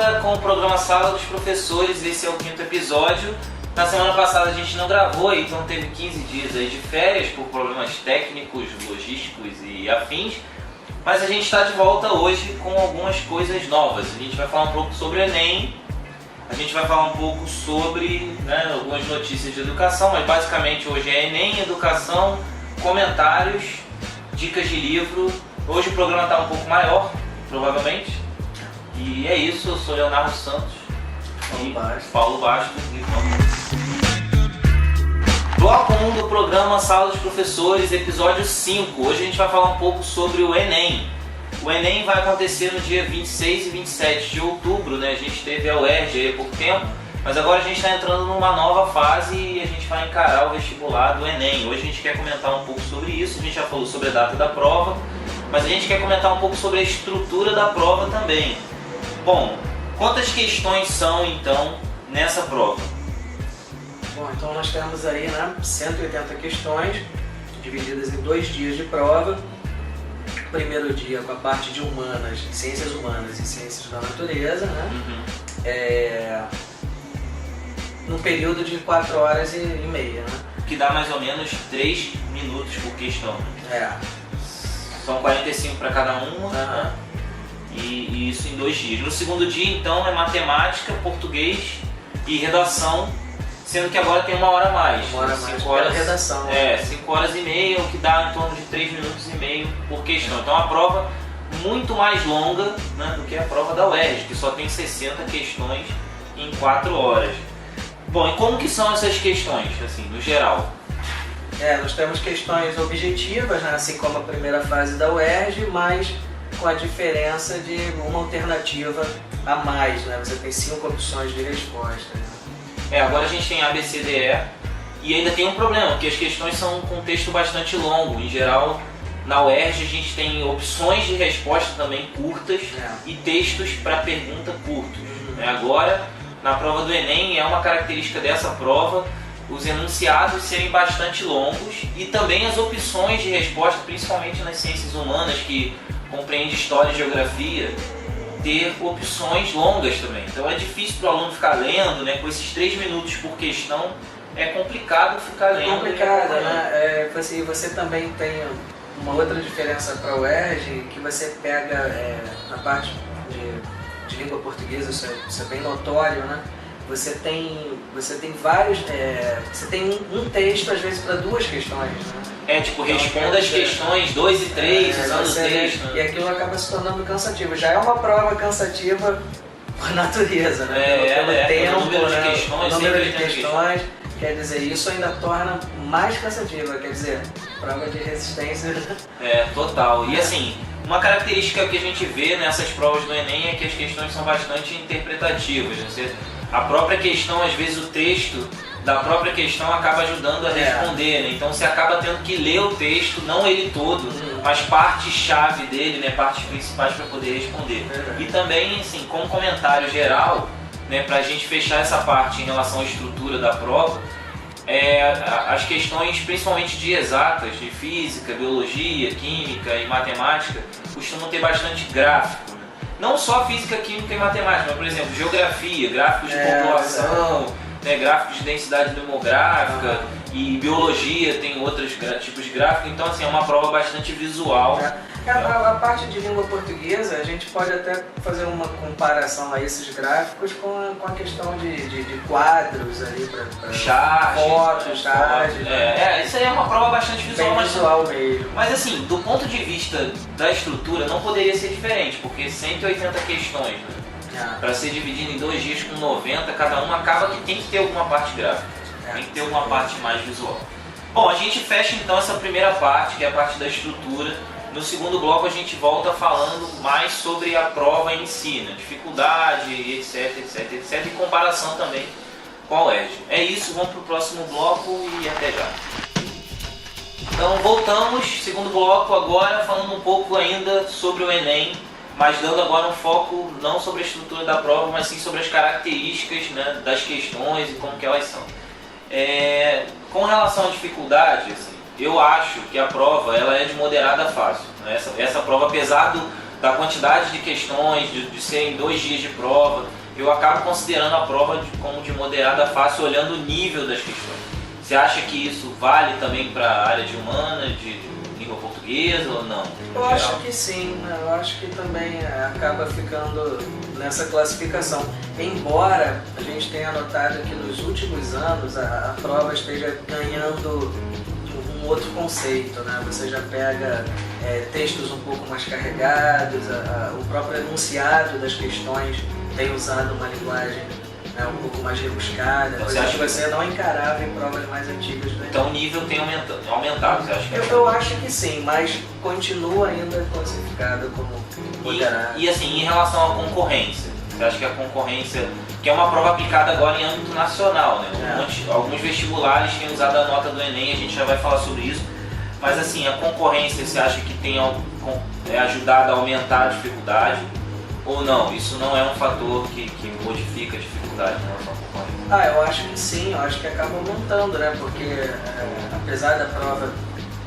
volta com o programa Sala dos Professores, esse é o 5º episódio. Na semana passada a gente não gravou, então teve 15 dias aí de férias por problemas técnicos, logísticos e afins. Mas a gente está de volta hoje com algumas coisas novas. A gente vai falar um pouco sobre o Enem, a gente vai falar um pouco sobre algumas notícias de educação, mas basicamente hoje é Enem, educação, comentários, dicas de livro. Hoje o programa está um pouco maior, provavelmente. E é isso, eu sou Leonardo Santos e Paulo Bastos. Bloco 1 do programa Sala dos Professores, episódio 5. Hoje a gente vai falar um pouco sobre o Enem. O Enem vai acontecer no dia 26 e 27 de outubro, né? A gente teve a UERJ aí há pouco tempo, mas agora a gente está entrando numa nova fase e a gente vai encarar o vestibular do Enem. Hoje a gente quer comentar um pouco sobre isso, a gente já falou sobre a data da prova, mas a gente quer comentar um pouco sobre a estrutura da prova também. Bom, quantas questões são então nessa prova? Bom, então nós temos aí 180 questões, divididas em 2 dias de prova. Primeiro dia com a parte de humanas, ciências humanas e ciências da natureza, num período de 4 horas e meia. Que dá mais ou menos 3 minutos por questão. São 45 para cada uma, e isso em 2 dias. No segundo dia, então, é matemática, português e redação, sendo que agora tem 1 hora a mais. 1 hora a mais, 5 horas, redação. 5 horas e meia, o que dá em torno de 3 minutos e meio por questão. Então é uma prova muito mais longa do que a prova da UERJ, que só tem 60 questões em 4 horas. Bom, e como que são essas questões, assim, no geral? Nós temos questões objetivas, assim como a primeira fase da UERJ, mas com a diferença de uma alternativa a mais, Você tem 5 opções de resposta. Agora a gente tem A, B, C, D, E, e ainda tem um problema, porque as questões são com texto bastante longo. Em geral, na UERJ a gente tem opções de resposta também curtas e textos para pergunta curtos. Agora, na prova do Enem, é uma característica dessa prova os enunciados serem bastante longos e também as opções de resposta, principalmente nas ciências humanas, que compreende história e geografia, ter opções longas também. Então é difícil para o aluno ficar lendo, com esses 3 minutos por questão, é complicado ficar lendo. É complicado, Você também tem uma outra diferença para a UERJ, que você pega na parte de língua portuguesa, isso é bem notório, Você tem vários, você tem um texto às vezes para 2 questões, tipo, responda as questões 2 e 3, usando o texto. E aquilo acaba se tornando cansativo. Já é uma prova cansativa por natureza, pelo tempo, o número de questões, o número de questões. Quer dizer, isso ainda torna mais cansativa, quer dizer, prova de resistência. Total. E assim, uma característica que a gente vê nessas provas do Enem é que as questões são bastante interpretativas. A própria questão, às vezes o texto da própria questão acaba ajudando a responder, Então você acaba tendo que ler o texto, não ele todo, mas parte-chave dele, partes principais para poder responder. E também, assim, como comentário geral, para a gente fechar essa parte em relação à estrutura da prova, as questões, principalmente de exatas, de física, biologia, química e matemática, costumam ter bastante gráfico. Não só física, química e matemática, mas, por exemplo, geografia, gráficos de população, gráficos de densidade demográfica, e biologia tem outros tipos de gráfico. Então, assim, é uma prova bastante visual. A parte de língua portuguesa, a gente pode até fazer uma comparação a esses gráficos com a questão de quadros ali para fotos, charts. Isso aí é uma prova bastante visual. Bem visual mesmo. Mas assim, do ponto de vista da estrutura, não poderia ser diferente, porque 180 questões, para ser dividido em 2 dias com 90, cada uma acaba que tem que ter alguma parte gráfica, tem que ter alguma parte mais visual. Bom, a gente fecha então essa primeira parte, que é a parte da estrutura. No segundo bloco a gente volta falando mais sobre a prova em si, dificuldade, etc, e comparação também com a UERJ. É isso, vamos para o próximo bloco e até já. Então voltamos, segundo bloco agora, falando um pouco ainda sobre o Enem, mas dando agora um foco não sobre a estrutura da prova, mas sim sobre as características das questões e como que elas são. Com relação à dificuldade, assim, eu acho que a prova ela é de moderada a fácil. Essa prova, apesar da quantidade de questões, de serem 2 dias de prova, eu acabo considerando a prova como de moderada fácil, olhando o nível das questões. Você acha que isso vale também para a área de humanas, de língua portuguesa ou não? Eu acho que sim, né? Eu acho que também acaba ficando nessa classificação. Embora a gente tenha notado que nos últimos anos a prova esteja ganhando um outro conceito, né? Você já pega textos um pouco mais carregados, o próprio enunciado das questões tem usado uma linguagem um pouco mais rebuscada, então, coisa que você não encarava em provas mais antigas. Né? Então o nível tem aumentado, você acha? Eu acho que sim, mas continua ainda classificado como moderado. E assim, em relação à concorrência, você acha que a concorrência, que é uma prova aplicada agora em âmbito nacional, né? Alguns vestibulares têm usado a nota do Enem, a gente já vai falar sobre isso, mas assim, a concorrência, você acha que tem ajudado a aumentar a dificuldade? Ou não? Isso não é um fator que modifica a dificuldade em relação à concorrência? Eu acho que sim, eu acho que acaba aumentando, né? Porque apesar da prova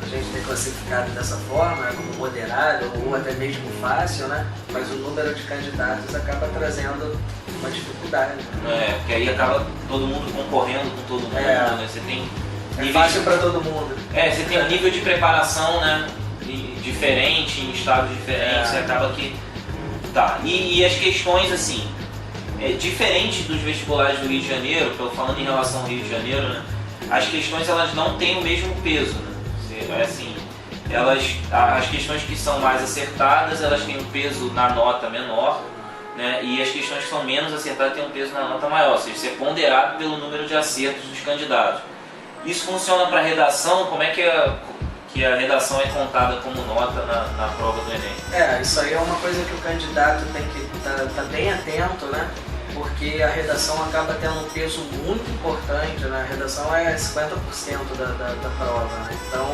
a gente ter classificado dessa forma, como moderado ou até mesmo fácil, né? Mas o número de candidatos acaba trazendo uma dificuldade. Porque aí acaba todo mundo concorrendo com todo mundo, né? Você tem fácil para todo mundo. Você tem um nível de preparação, né? Diferente, em estados diferentes, você acaba que... Tá, e as questões, assim, diferente dos vestibulares do Rio de Janeiro, falando em relação ao Rio de Janeiro, né, as questões elas não têm o mesmo peso, né? Assim, as questões que são mais acertadas, elas têm um peso na nota menor, né, e as questões que são menos acertadas têm um peso na nota maior, ou seja, isso é ponderado pelo número de acertos dos candidatos. Isso funciona para redação? Como é que a redação é contada como nota na prova do Enem? Isso aí é uma coisa que o candidato tem que estar bem atento, né? Porque a redação acaba tendo um peso muito importante, né? A redação é 50% da prova, né? Então,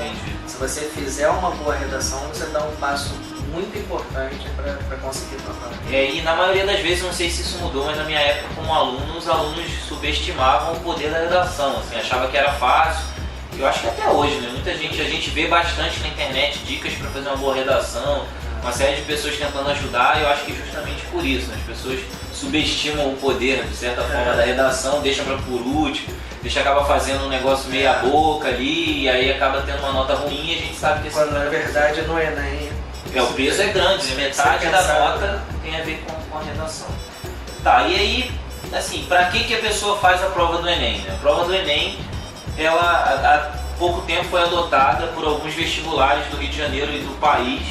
se você fizer uma boa redação, você dá um passo muito importante para conseguir passar. E na maioria das vezes, não sei se isso mudou, mas na minha época como aluno, os alunos subestimavam o poder da redação, assim, achava que era fácil. Eu acho que até hoje, né? Muita gente, a gente vê bastante na internet dicas para fazer uma boa redação, uma série de pessoas tentando ajudar, e eu acho que justamente por isso, né? As pessoas subestimam o poder, de certa forma, da redação, deixam para por último, acaba fazendo um negócio meia boca ali, e aí acaba tendo uma nota ruim, e a gente sabe que... Quando na verdade não é nem... o peso é grande, né? Metade da nota tem a ver com a redação. Tá, e aí, assim, para que a pessoa faz a prova do Enem, né? A prova do Enem, ela há pouco tempo foi adotada por alguns vestibulares do Rio de Janeiro e do país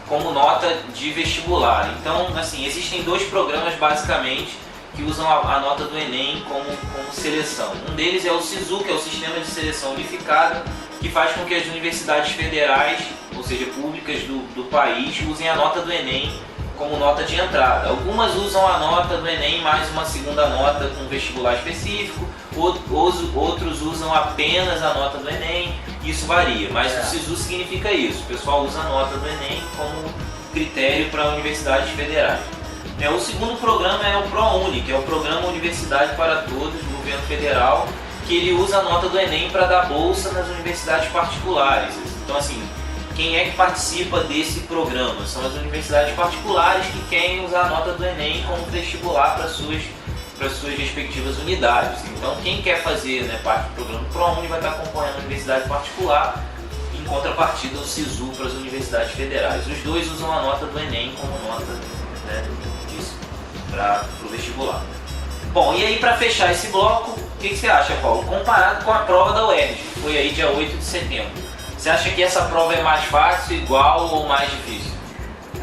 como nota de vestibular. Então, assim, existem 2 programas basicamente que usam a nota do Enem como seleção. Um deles é o SISU, que é o Sistema de Seleção Unificado, que faz com que as universidades federais, ou seja, públicas do país, usem a nota do Enem como nota de entrada. Algumas usam a nota do Enem mais uma segunda nota com vestibular específico, outros usam apenas a nota do Enem, isso varia, mas o SISU significa isso, o pessoal usa a nota do Enem como critério para universidades federais. O segundo programa é o ProUni, que é o Programa Universidade para Todos do governo federal, que ele usa a nota do Enem para dar bolsa nas universidades particulares. Então, assim, quem é que participa desse programa? São as universidades particulares que querem usar a nota do Enem como vestibular para suas respectivas unidades. Então, quem quer fazer, né, parte do programa ProUni vai estar concorrendo à universidade particular, em contrapartida ao SISU para as universidades federais. Os dois usam a nota do Enem como nota, né, disso para o vestibular. Bom, e aí para fechar esse bloco, o que você acha, Paulo? Comparado com a prova da UERJ, que foi aí dia 8 de setembro, você acha que essa prova é mais fácil, igual ou mais difícil?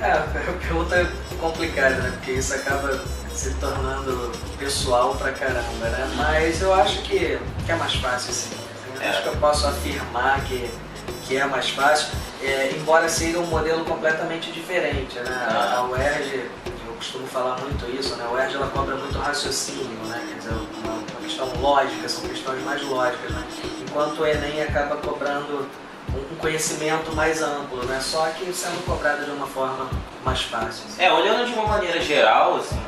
A pergunta é complicada, né? Porque isso acaba se tornando pessoal pra caramba, né? Mas eu acho que é mais fácil, sim. Acho que eu posso afirmar que é mais fácil, embora seja um modelo completamente diferente, né? A UERJ, eu costumo falar muito isso, né? A UERJ ela cobra muito raciocínio, né? Quer dizer, uma questão lógica, são questões mais lógicas, né? Enquanto o Enem acaba cobrando um conhecimento mais amplo, né? Só que sendo cobrado de uma forma mais fácil. Assim. Olhando de uma maneira geral, assim,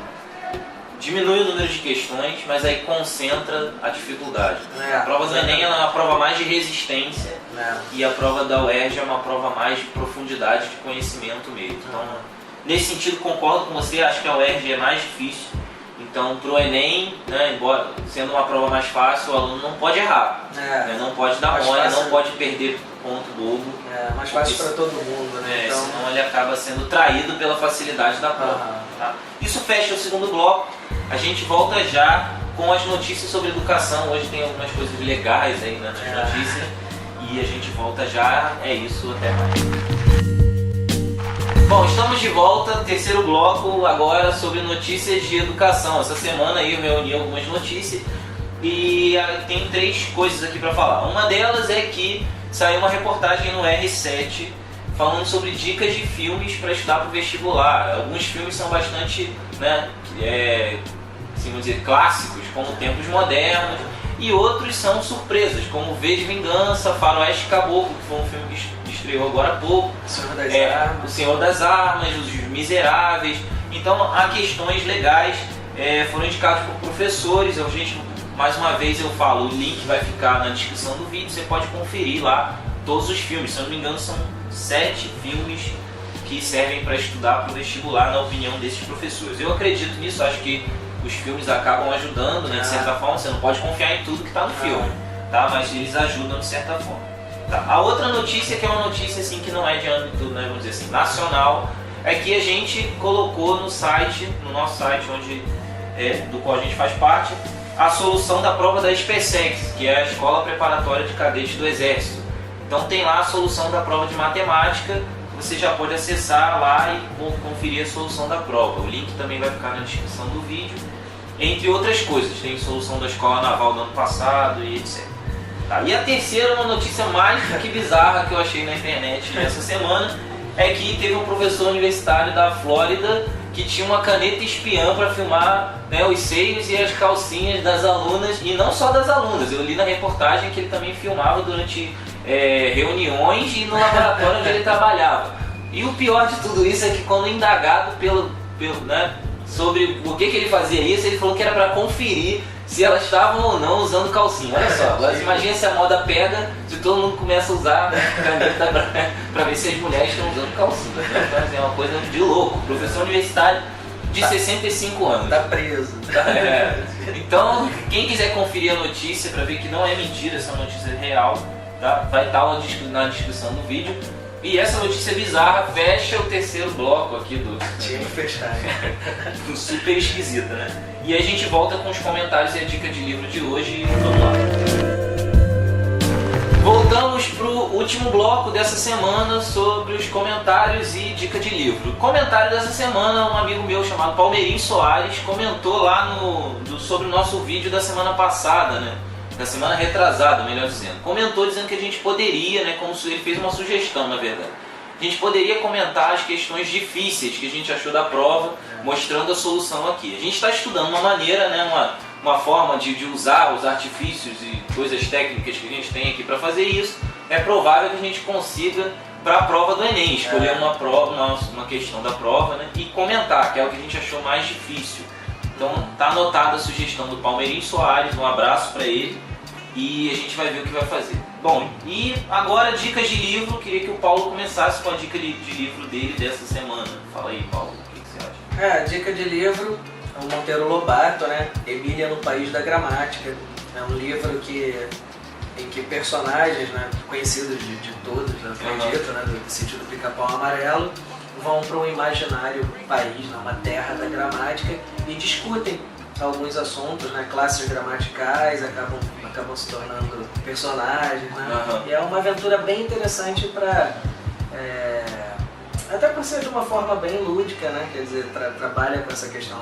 diminui o número de questões, mas aí concentra a dificuldade. A prova do Enem é uma prova mais de resistência e a prova da UERJ é uma prova mais de profundidade de conhecimento mesmo. Então, Nesse sentido, concordo com você, acho que a UERJ é mais difícil. Então, para o Enem, né, embora sendo uma prova mais fácil, o aluno não pode errar, né, não pode dar mole, não pode perder ponto bobo. É mais fácil para todo mundo, né? Então... Senão ele acaba sendo traído pela facilidade da prova. Tá? Isso fecha o segundo bloco. A gente volta já com as notícias sobre educação. Hoje tem algumas coisas legais aí nas notícias. E a gente volta já. É isso, até mais. Bom, estamos de volta, terceiro bloco agora sobre notícias de educação. Essa semana aí eu reuni algumas notícias e tem 3 coisas aqui para falar. Uma delas é que saiu uma reportagem no R7 falando sobre dicas de filmes para estudar para o vestibular. Alguns filmes são bastante, né, assim, vamos dizer, clássicos, como Tempos Modernos, e outros são surpresas, como V de Vingança, Faroeste Caboclo, que foi um filme que estreou agora há pouco, O Senhor das Armas, Os Miseráveis. Então há questões legais, foram indicados por professores. Mais uma vez eu falo, o link vai ficar na descrição do vídeo, você pode conferir lá todos os filmes. Se eu não me engano são 7 filmes que servem para estudar para o vestibular, na opinião desses professores. Eu acredito nisso, acho que os filmes acabam ajudando, né, de certa forma. Você não pode confiar em tudo que está no filme, tá? Mas eles ajudam de certa forma. Tá. A outra notícia, que é uma notícia assim, que não é de âmbito, né, vamos dizer assim, nacional, é que a gente colocou no site, no nosso site, do qual a gente faz parte, a solução da prova da SPSEX, que é a Escola Preparatória de Cadetes do Exército. Então tem lá a solução da prova de matemática, você já pode acessar lá e conferir a solução da prova. O link também vai ficar na descrição do vídeo, entre outras coisas. Tem solução da Escola Naval do ano passado e etc. Tá. E a terceira, uma notícia mais do que bizarra que eu achei na internet essa semana, é que teve um professor universitário da Flórida que tinha uma caneta espiã para filmar, né, os seios e as calcinhas das alunas, e não só das alunas. Eu li na reportagem que ele também filmava durante reuniões e no laboratório onde ele trabalhava. E o pior de tudo isso é que, quando indagado né, sobre o que ele fazia isso, ele falou que era para conferir se elas estavam ou não usando calcinha. Olha só, agora imagina se a moda pega, se todo mundo começa a usar caneta para ver se as mulheres estão usando calcinha. Né? Então, é uma coisa de louco. Professor universitário de 65 anos. Tá preso. Então, quem quiser conferir a notícia para ver que não é mentira, essa notícia é real, tá? Vai estar na descrição do vídeo. E essa notícia bizarra fecha o terceiro bloco aqui do... Tinha que fechar. Super esquisita, né? E aí a gente volta com os comentários e a dica de livro de hoje. Vamos lá. Voltamos pro último bloco dessa semana sobre os comentários e dica de livro. O comentário dessa semana, um amigo meu chamado Palmeirinho Soares comentou lá sobre o nosso vídeo da semana passada, né? Da semana retrasada, melhor dizendo. Comentou dizendo que a gente poderia, né, como ele fez uma sugestão, na verdade. A gente poderia comentar as questões difíceis que a gente achou da prova, mostrando a solução aqui. A gente está estudando uma maneira, né, uma forma de usar os artifícios e coisas técnicas que a gente tem aqui para fazer isso. É provável que a gente consiga, para a prova do Enem, escolher uma questão da prova, né, e comentar, que é o que a gente achou mais difícil. Então tá anotada a sugestão do Palmeirinho Soares, um abraço para ele, e a gente vai ver o que vai fazer. Bom, e agora dicas de livro. Queria que o Paulo começasse com a dica de livro dele dessa semana. Fala aí, Paulo, o que você acha? A dica de livro é o Monteiro Lobato, né? Emília no País da Gramática. É um livro em que personagens, né, conhecidos de todos, né, acredito, né, do sítio do Pica-Pau Amarelo, vão para um imaginário país, né, uma terra da gramática, e discutem alguns assuntos, né, classes gramaticais, acabam se tornando personagens, né? E é uma aventura bem interessante para até por ser de uma forma bem lúdica, né? Quer dizer, trabalha com essa questão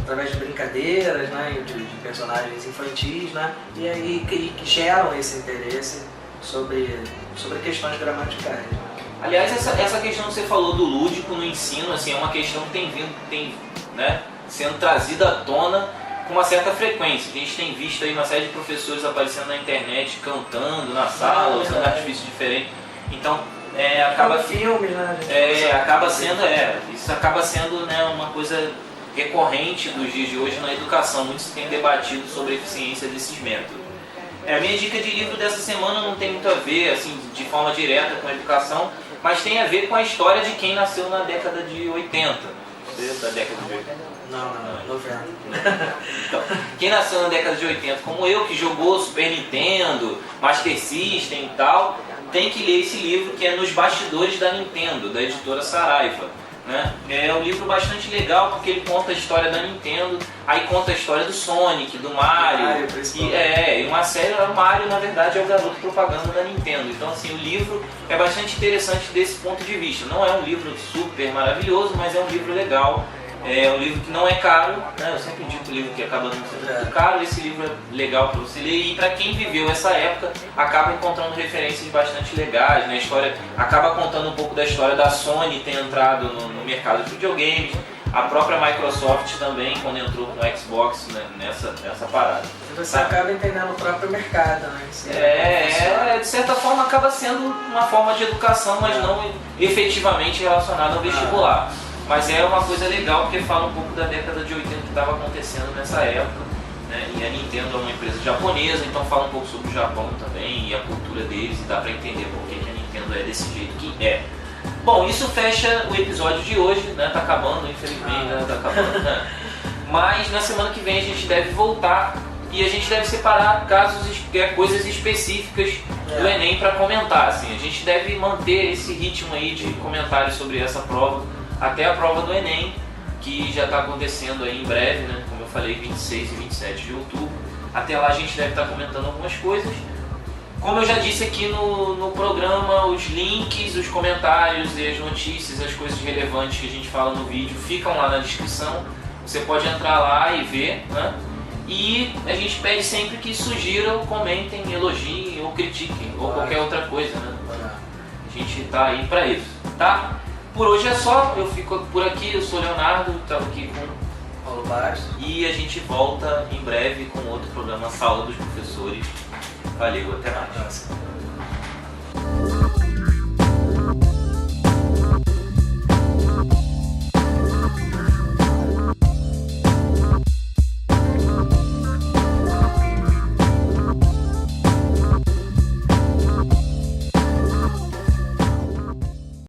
através de brincadeiras, né, de personagens infantis, né, e aí que geram esse interesse sobre questões gramaticais. Aliás, essa questão que você falou do lúdico no ensino, assim, é uma questão que tem né, sendo trazida à tona com uma certa frequência. A gente tem visto aí uma série de professores aparecendo na internet, cantando na sala, usando artifícios diferentes. Então, acaba filmes, né? Isso acaba sendo, né, uma coisa recorrente dos dias de hoje na educação. Muito se tem debatido sobre a eficiência desses métodos. A minha dica de livro dessa semana não tem muito a ver, assim, de forma direta com a educação, mas tem a ver com a história de quem nasceu na década de 80. Você é da década de 80? Não, 90. Então, quem nasceu na década de 80, como eu, que jogou Super Nintendo, Master System e tal, tem que ler esse livro que é Nos Bastidores da Nintendo, da editora Saraiva. Né? É um livro bastante legal porque ele conta a história da Nintendo, aí conta a história do Sonic, do Mario, e uma série, o Mario na verdade é o garoto propaganda da Nintendo. Então assim, o livro é bastante interessante desse ponto de vista. Não é um livro super maravilhoso, mas é um livro legal. É um livro que não é caro, né? Eu sempre indico livro que acaba não sendo muito caro. Esse livro é legal para você ler e para quem viveu essa época acaba encontrando referências bastante legais, né? A história acaba contando um pouco da história da Sony ter entrado no mercado de videogames, a própria Microsoft também quando entrou com o Xbox, né? nessa parada. E você acaba entendendo o próprio mercado, né? De certa forma acaba sendo uma forma de educação, mas não efetivamente relacionada ao vestibular. Mas é uma coisa legal porque fala um pouco da década de 80 que estava acontecendo nessa época, né? E a Nintendo é uma empresa japonesa, então fala um pouco sobre o Japão também e a cultura deles, e dá para entender por que a Nintendo é desse jeito que é. Bom, isso fecha o episódio de hoje, né? Tá acabando, infelizmente, né? Tá acabando, né? Mas na semana que vem a gente deve voltar e a gente deve separar coisas específicas do Enem para comentar, assim. A gente deve manter esse ritmo aí de comentários sobre essa prova até a prova do Enem, que já está acontecendo aí em breve, né? Como eu falei, 26 e 27 de outubro. Até lá a gente deve estar comentando algumas coisas. Como eu já disse aqui no programa, os links, os comentários e as notícias, as coisas relevantes que a gente fala no vídeo ficam lá na descrição. Você pode entrar lá e ver, né? E a gente pede sempre que sugiram, comentem, elogiem ou critiquem, ou qualquer outra coisa, né? A gente está aí para isso, tá? Por hoje é só, eu fico por aqui, eu sou o Leonardo, estava aqui com Paulo Bastos. E a gente volta em breve com outro programa Sala dos Professores. Valeu, até mais.